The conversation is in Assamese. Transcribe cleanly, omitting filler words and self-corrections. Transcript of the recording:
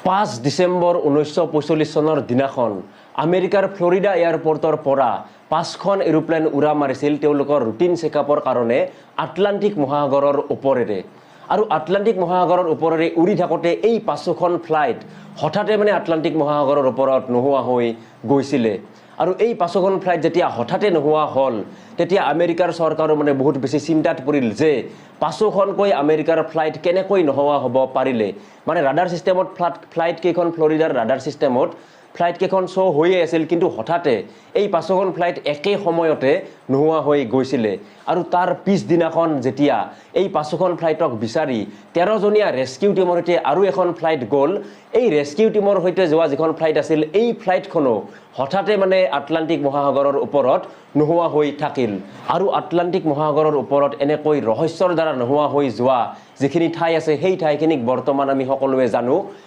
5 ডিসেম্বৰ 1945 চনৰ দিনাখন আমেৰিকাৰ ফ্লৰিডা এয়াৰপৰ্টৰ পৰা 5খন এৰোপ্লেন উৰা মাৰিছিল তেওঁলোকৰ ৰুটিন চেকআপৰ কাৰণে আটলান্টিক মহাসাগৰৰ ওপৰেৰে আৰু আটলান্টিক মহাসাগৰৰ ওপৰেৰে উৰি থাকোতে এই 5খন ফ্লাইট হঠাতে আটলান্টিক মহাসাগৰৰ ওপৰত নোহোৱা হৈ গৈছিল আৰু এই 5খন ফ্লাইট যেতিয়া হঠাতে নোহোৱা হল তেতিয়া আমেৰিকাৰ চৰকাৰো বহুত বেছি চিন্তাত পৰিল যে 5খনকৈ আমেৰিকাৰ ফ্লাইট কেনেকৈ নোহোৱা হ'ব পাৰিলে ৰাডাৰ সিস্টেমত ফ্লাইট কেইখন ফ্লৰিডাৰ ৰাডাৰ সিস্টেমত ফ্লাইট কেইখন শো হৈয়ে আছিল কিন্তু হঠাতে এই 5খন ফ্লাইট একে সময়তে নোহোৱা হৈ গৈছিল আৰু তাৰ পিছদিনাখন যেতিয়া এই 5খন ফ্লাইটক বিচাৰি 13 জনীয়া ৰেস্কিউ টিমৰ সৈতে আৰু এখন ফ্লাইট গ'ল এই ৰেস্কিউ টিমৰ সৈতে যোৱা যিখন ফ্লাইট আছিল এই ফ্লাইটখনো হঠাতে আটলান্টিক মহাসাগৰৰ ওপৰত নোহোৱা হৈ থাকিল আৰু আটলান্টিক মহাসাগৰৰ ওপৰত এনেকৈ ৰহস্যৰ দ্বাৰা নোহোৱা হৈ যোৱা যিখিনি ঠাই আছে সেই ঠাইখিনিক বৰ্তমান আমি সকলোৱে জানো